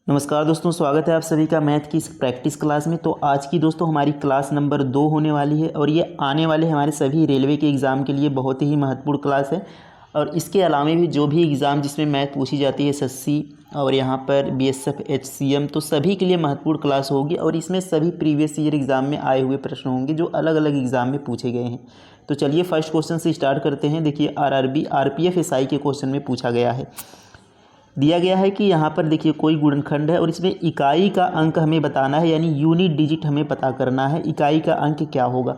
नमस्कार दोस्तों, स्वागत है आप सभी का मैथ की इस प्रैक्टिस क्लास में। तो आज की दोस्तों हमारी क्लास नंबर 2 होने वाली है और ये आने वाले हमारे सभी रेलवे के एग्ज़ाम के लिए बहुत ही महत्वपूर्ण क्लास है। और इसके अलावा भी जो भी एग्ज़ाम जिसमें मैथ पूछी जाती है एसएससी और यहाँ पर बीएसएफ एचसीएम, तो सभी के लिए महत्वपूर्ण क्लास होगी। और इसमें सभी प्रीवियस ईयर एग्ज़ाम में आए हुए प्रश्न होंगे जो अलग अलग एग्ज़ाम में पूछे गए हैं। तो चलिए फर्स्ट क्वेश्चन से स्टार्ट करते हैं। देखिए आरआरबी आरपीएफ एसआई के क्वेश्चन में पूछा गया है, दिया गया है कि यहाँ पर देखिए कोई गुणनखंड है और इसमें इकाई का अंक हमें बताना है, यानी यूनिट डिजिट हमें पता करना है इकाई का अंक क्या होगा।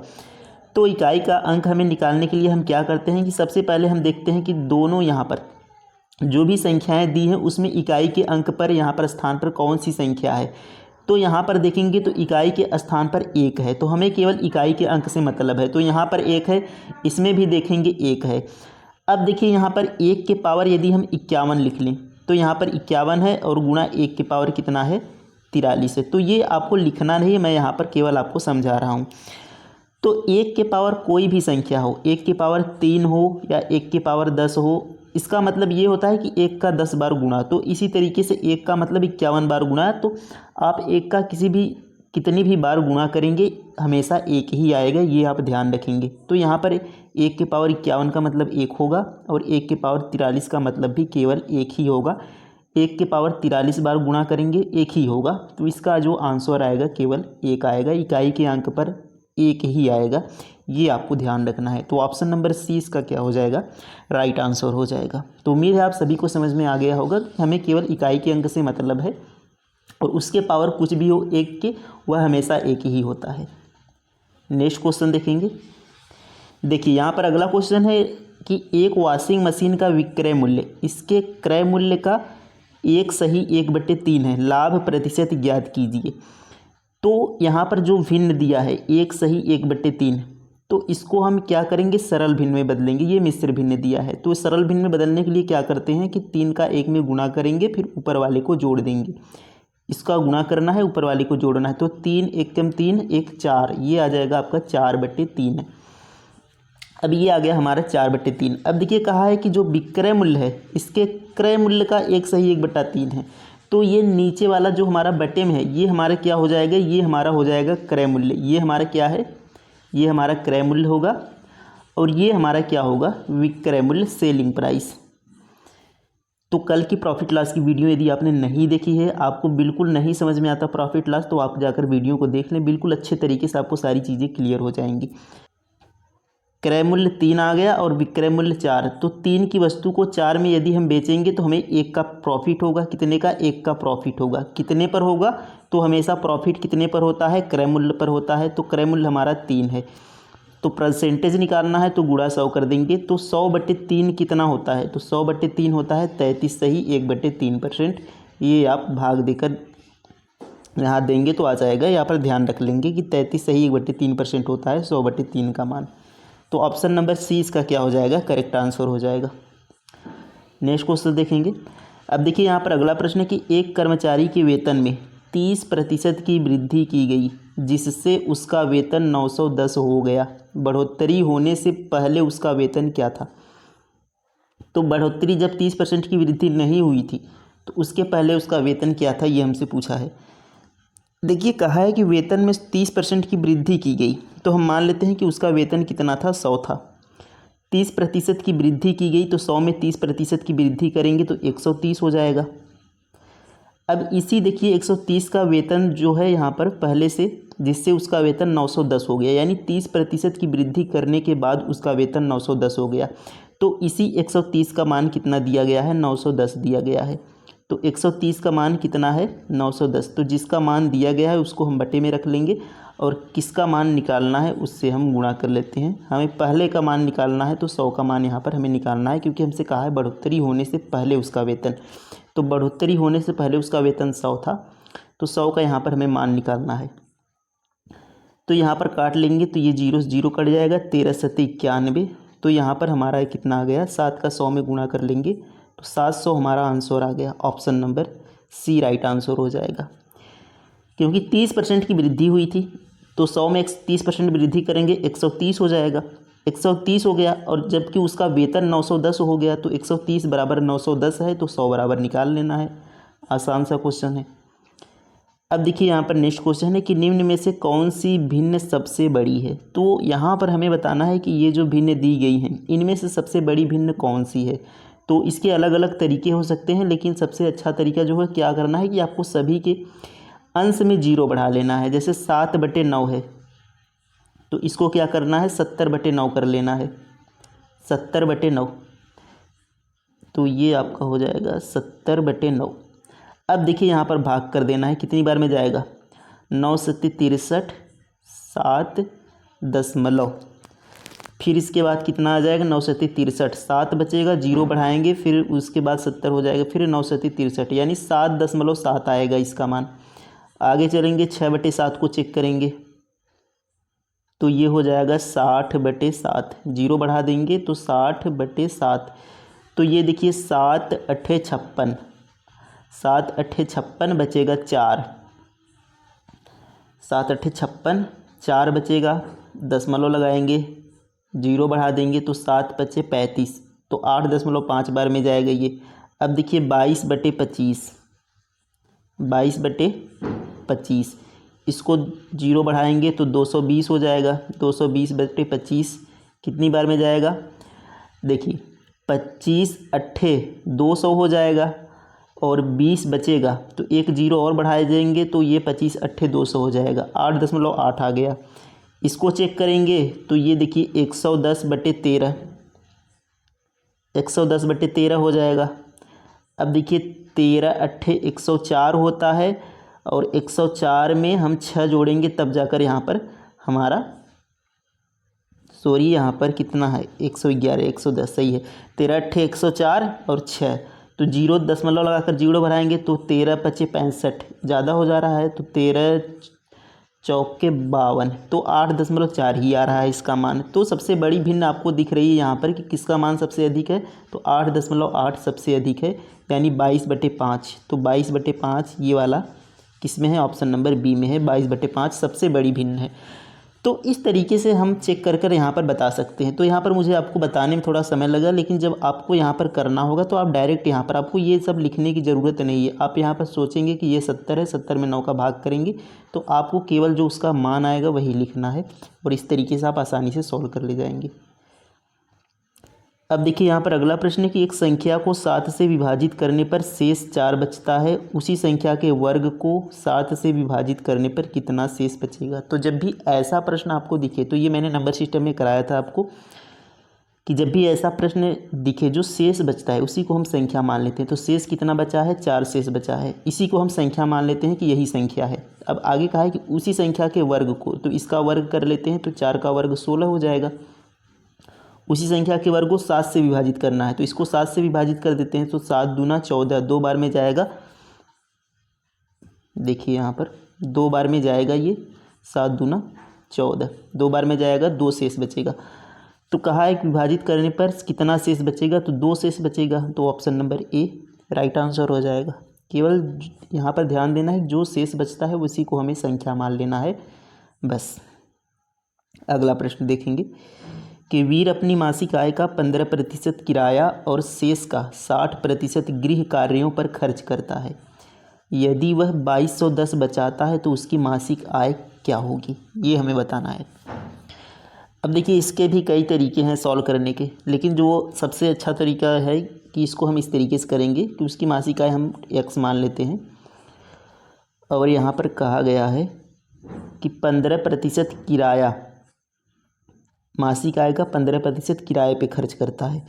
तो इकाई का अंक हमें निकालने के लिए हम क्या करते हैं कि सबसे पहले हम देखते हैं कि दोनों यहाँ पर जो भी संख्याएं दी हैं उसमें इकाई के अंक पर यहाँ पर स्थान पर कौन सी संख्या है। तो यहाँ पर देखेंगे तो इकाई के स्थान पर 1 है, तो हमें केवल इकाई के अंक से मतलब है। तो यहाँ पर 1 है, इसमें भी देखेंगे 1 है। अब देखिए यहाँ पर 1 के पावर यदि हम 51 लिख लें तो यहाँ पर 51 है और गुणा 1 के पावर कितना है 43 है। तो ये आपको लिखना नहीं है, मैं यहाँ पर केवल आपको समझा रहा हूँ। तो 1 के पावर कोई भी संख्या हो, 1 के पावर 3 हो या 1 के पावर 10 हो, इसका मतलब ये होता है कि 1 का 10 बार गुणा। तो इसी तरीके से 1 का मतलब 51 बार गुणा। तो आप 1 का कितनी भी बार गुणा करेंगे हमेशा 1 ही आएगा, ये आप ध्यान रखेंगे। तो यहाँ पर 1 के पावर 51 का मतलब 1 होगा और 1 के पावर 43 का मतलब भी केवल 1 ही होगा। 1 के पावर 43 बार गुणा करेंगे 1 ही होगा, तो इसका जो आंसर आएगा केवल 1 आएगा, इकाई के अंक पर 1 ही आएगा, ये आपको ध्यान रखना है। तो ऑप्शन नंबर सी इसका क्या हो जाएगा, राइट आंसर हो जाएगा। तो उम्मीद है आप सभी को समझ में आ गया होगा कि हमें केवल इकाई के अंक से मतलब है और उसके पावर कुछ भी हो 1 के, वह हमेशा 1 ही होता है। नेक्स्ट क्वेश्चन देखेंगे। देखिए यहाँ पर अगला क्वेश्चन है कि एक वॉशिंग मशीन का विक्रय मूल्य इसके क्रय मूल्य का 1 सही 1/3 है, लाभ प्रतिशत ज्ञात कीजिए। तो यहाँ पर जो भिन्न दिया है 1 सही 1/3, तो इसको हम क्या करेंगे, सरल भिन्न में बदलेंगे। ये मिश्र भिन्न दिया है, तो सरल भिन्न में बदलने के लिए क्या करते हैं कि 3 का 1 में गुणा करेंगे, फिर ऊपर वाले को जोड़ देंगे। इसका गुणा करना है, ऊपर वाले को जोड़ना है। तो 3 एकम 3 1 4, ये आ जाएगा आपका 4/3 है। अब ये आ गया हमारा 4/3। अब देखिए कहा है कि जो विक्रय मूल्य है इसके क्रय मूल्य का 1 सही 1/3 है। तो ये नीचे वाला जो हमारा बटे में है ये हमारा क्या हो जाएगा, ये हमारा हो जाएगा क्रय मूल्य। ये हमारा क्या है, ये हमारा क्रय मूल्य होगा और ये हमारा क्या होगा, विक्रय मूल्य, सेलिंग प्राइस। तो कल की प्रॉफिट लॉस की वीडियो यदि आपने नहीं देखी है, आपको बिल्कुल नहीं समझ में आता प्रॉफिट लॉस, तो आप जाकर वीडियो को देख लें, बिल्कुल अच्छे तरीके से आपको सारी चीज़ें क्लियर हो जाएंगी। क्रय मूल्य 3 आ गया और विक्रय मूल्य 4। तो 3 की वस्तु को 4 में यदि हम बेचेंगे तो हमें 1 का प्रॉफिट होगा। कितने का, 1 का प्रॉफिट होगा। कितने पर होगा, तो हमेशा प्रॉफिट कितने पर होता है, क्रय मूल्य पर होता है। तो क्रय मूल्य हमारा 3 है, तो परसेंटेज निकालना है तो गुणा 100 कर देंगे। तो 100/3 कितना होता है, तो 100/3 होता है 33 सही 1/3%। ये आप भाग देकर यहाँ देंगे तो आ जाएगा, यहाँ पर ध्यान रख लेंगे कि 33 सही 1/3% होता है 100/3 का मान। तो ऑप्शन नंबर सी इसका क्या हो जाएगा, करेक्ट आंसर हो जाएगा। नेक्स्ट क्वेश्चन देखेंगे। अब देखिए यहाँ पर अगला प्रश्न है कि एक कर्मचारी के वेतन में 30% की वृद्धि की गई जिससे उसका वेतन 910 हो गया। बढ़ोतरी होने से पहले उसका वेतन क्या था। तो बढ़ोतरी जब 30% की वृद्धि नहीं हुई थी तो उसके पहले उसका वेतन क्या था, ये हमसे पूछा है। देखिए कहा है कि वेतन में 30% की वृद्धि की गई, तो हम मान लेते हैं कि उसका वेतन कितना था, 100 था। 30% की वृद्धि की गई तो 100 में 30% की वृद्धि करेंगे तो 130 हो जाएगा। अब इसी देखिए 130 का वेतन जो है यहाँ पर पहले से, जिससे उसका वेतन 910 हो गया, यानी 30% की वृद्धि करने के बाद उसका वेतन 910 हो गया। तो इसी 130 का मान कितना दिया गया है, 910 दिया गया है। तो 130 का मान कितना है, 910। तो जिसका मान दिया गया है उसको हम बटे में रख लेंगे और किसका मान निकालना है उससे हम गुणा कर लेते हैं। हमें पहले का मान निकालना है तो 100 का मान यहाँ पर हमें निकालना है, क्योंकि हमसे कहा है बढ़ोतरी होने से पहले उसका वेतन। तो बढ़ोतरी होने से पहले उसका वेतन 100 था, तो 100 का यहाँ पर हमें मान निकालना है। तो यहाँ पर काट लेंगे तो ये 0 से 0 कट जाएगा, 13 सत्ते 91। तो यहाँ पर हमारा कितना आ गया, 7 का 100 में गुणा कर लेंगे तो 700 हमारा आंसर आ गया। Option number C right answer हो जाएगा, क्योंकि 30% की वृद्धि हुई थी तो 100 में 30% वृद्धि करेंगे 130 हो जाएगा। 130 हो गया और जबकि उसका वेतन 910 हो गया, तो 130 बराबर 910 है तो 100 बराबर निकाल लेना है। आसान सा क्वेश्चन है। अब देखिए यहाँ पर नेक्स्ट क्वेश्चन है कि निम्न में से कौन सी भिन्न सबसे बड़ी है। तो यहाँ पर हमें बताना है कि ये जो भिन्न दी गई हैं इनमें से सबसे बड़ी भिन्न कौन सी है। तो इसके अलग अलग तरीके हो सकते हैं, लेकिन सबसे अच्छा तरीका जो है क्या करना है कि आपको सभी के अंश में 0 बढ़ा लेना है। जैसे 7/9 है तो इसको क्या करना है 70/9 कर लेना है, 70/9। तो ये आपका हो जाएगा 70/9। अब देखिए यहाँ पर भाग कर देना है, कितनी बार में जाएगा 9 सत्ती 63, 7 फिर इसके बाद कितना आ जाएगा 9 सत्ती 63, 7 बचेगा, 0 बढ़ाएंगे, फिर उसके बाद 70 हो जाएगा, फिर 9 सत्ती 63 यानी 7.7 आएगा इसका मान। आगे चलेंगे 6/7 को चेक करेंगे तो ये हो जाएगा 60/7, 0 बढ़ा देंगे तो 60/7। तो ये देखिए 7 8 56, 7 8 56 बचेगा 4, 7 8 56, 4 बचेगा, दशमलव लगाएंगे, 0 बढ़ा देंगे तो 7 5 35, तो 8.5 बार में जाएगा ये। अब देखिए 22/25, 22/25 इसको 0 बढ़ाएंगे तो 220 हो जाएगा, 220/25 कितनी बार में जाएगा। देखिए 25 8 200 हो जाएगा और 20 बचेगा तो एक 0 और बढ़ाए जाएंगे तो ये 25 8 200 हो जाएगा, 8.8 आ गया। इसको चेक करेंगे तो ये देखिए 110/13, 110/13 हो जाएगा। अब देखिए 13 8 104 होता है और 104 में हम 6 जोड़ेंगे तब जाकर यहाँ पर हमारा यहाँ पर कितना है 111, 110 सही है। 13 8 104 और 6 तो 0 दशमलव लगाकर 0 बढ़ाएंगे तो 13 5 65 ज़्यादा हो जा रहा है तो 13 चौक 52, तो 8.4 ही आ रहा है इसका मान। तो सबसे बड़ी भिन्न आपको दिख रही है यहाँ पर कि किसका मान सबसे अधिक है, तो 8.8 सबसे अधिक है यानी 22/5। तो 22/5 ये वाला किस में है, ऑप्शन नंबर बी में है, 22/5 सबसे बड़ी भिन्न है। तो इस तरीके से हम चेक कर कर यहाँ पर बता सकते हैं। तो यहाँ पर मुझे आपको बताने में थोड़ा समय लगा, लेकिन जब आपको यहाँ पर करना होगा तो आप डायरेक्ट यहाँ पर आपको ये सब लिखने की ज़रूरत नहीं है। आप यहाँ पर सोचेंगे कि ये 70 है, 70 में 9 का भाग करेंगे तो आपको केवल जो उसका मान आएगा वही लिखना है और इस तरीके से आप आसानी से सॉल्व कर ले जाएंगे। अब देखिए यहाँ पर अगला प्रश्न है कि एक संख्या को 7 से विभाजित करने पर शेष 4 बचता है, उसी संख्या के वर्ग को 7 से विभाजित करने पर कितना शेष बचेगा। तो जब भी ऐसा प्रश्न आपको दिखे, तो ये मैंने नंबर सिस्टम में कराया था आपको कि जब भी ऐसा प्रश्न दिखे जो शेष बचता है उसी को हम संख्या मान लेते हैं। तो शेष कितना बचा है, 4 शेष बचा है, इसी को हम संख्या मान लेते हैं कि यही संख्या है। अब आगे कहा है कि उसी संख्या के वर्ग को, तो इसका वर्ग कर लेते हैं तो 4 का वर्ग 16 हो जाएगा। उसी संख्या के वर्ग को 7 से विभाजित करना है तो इसको 7 से विभाजित कर देते हैं तो 7 दूना 14, 2 बार में जाएगा। देखिए यहाँ पर 2 बार में जाएगा, ये 7 दूना 14, 2 बार में जाएगा, 2 शेष बचेगा। तो कहा है कि विभाजित करने पर कितना शेष बचेगा, तो 2 शेष बचेगा, तो option number A right answer हो जाएगा। केवल यहाँ पर ध्यान देना है जो शेष बचता है उसी को हमें संख्या मान लेना है बस। अगला प्रश्न देखेंगे कि वीर अपनी मासिक आय का 15% किराया और शेष का 60% गृह कार्यों पर खर्च करता है। यदि वह 2210 बचाता है तो उसकी मासिक आय क्या होगी, ये हमें बताना है। अब देखिए इसके भी कई तरीके हैं सॉल्व करने के, लेकिन जो सबसे अच्छा तरीका है कि इसको हम इस तरीके से करेंगे कि उसकी मासिक आय हम x मान लेते हैं और यहाँ पर कहा गया है कि 15% किराया, मासिक आय का 15% किराए पे खर्च करता है।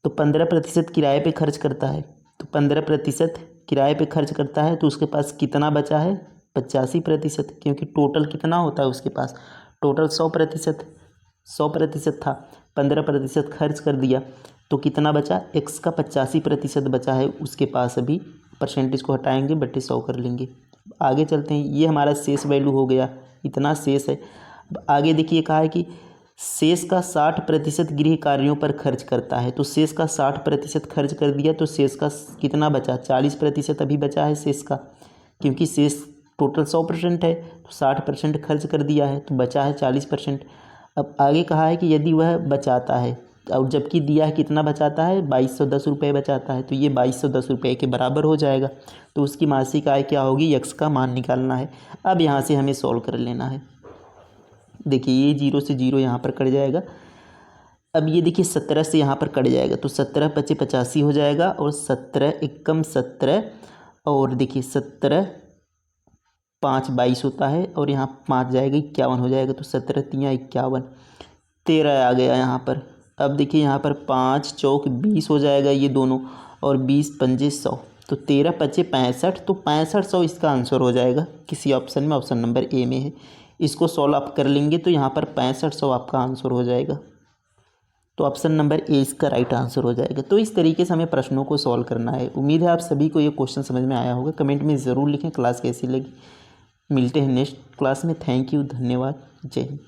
तो 15% किराए पे खर्च करता है, तो 15% किराए पे खर्च करता है तो उसके पास कितना बचा है 85%, क्योंकि टोटल कितना होता है उसके पास, टोटल 100% था, 15% खर्च कर दिया तो कितना बचा, x का 85% बचा है उसके पास। अभी परसेंटेज को हटाएंगे, बटे 100 कर लेंगे। आगे चलते हैं, ये हमारा शेष वैल्यू हो गया, इतना शेष है। अब आगे देखिए कहा है कि शेष का 60% गृह कार्यों पर खर्च करता है, तो शेष का 60% खर्च कर दिया तो शेष का कितना बचा, 40% अभी बचा है शेष का, क्योंकि शेष टोटल 100% है तो 60% खर्च कर दिया है तो बचा है 40%। अब आगे कहा है कि यदि वह बचाता है, और जबकि दिया है कितना बचाता है 2210 रुपये बचाता है, तो ये 2210 रुपये के बराबर हो जाएगा। तो उसकी मासिक आय क्या होगी, यक्स का मान निकालना है। अब यहाँ से हमें सॉल्व कर लेना है। देखिए ये 0 से 0 यहाँ पर कट जाएगा। अब ये देखिए 17 से यहाँ पर कट जाएगा, तो 17 पचे 85 हो जाएगा, और 17 एकम 17, और देखिए 17 5 22 होता है, और यहाँ 5 जाएगा 51 हो जाएगा, तो 17 तियाँ 51, 13 आ गया यहाँ पर। अब देखिए यहाँ पर 5 चौक 20 हो जाएगा ये दोनों, और 20 पंजे 100, तो 13 पचे 65, तो 6500 इसका आंसर हो जाएगा किसी ऑप्शन में, ऑप्शन नंबर ए में है। इसको सॉल्व आप कर लेंगे तो यहाँ पर 6500 आपका आंसर हो जाएगा, तो ऑप्शन नंबर ए इसका राइट आंसर हो जाएगा। तो इस तरीके से हमें प्रश्नों को सॉल्व करना है। उम्मीद है आप सभी को ये क्वेश्चन समझ में आया होगा। कमेंट में ज़रूर लिखें क्लास कैसी लगी। मिलते हैं नेक्स्ट क्लास में। थैंक यू, धन्यवाद, जय हिंद।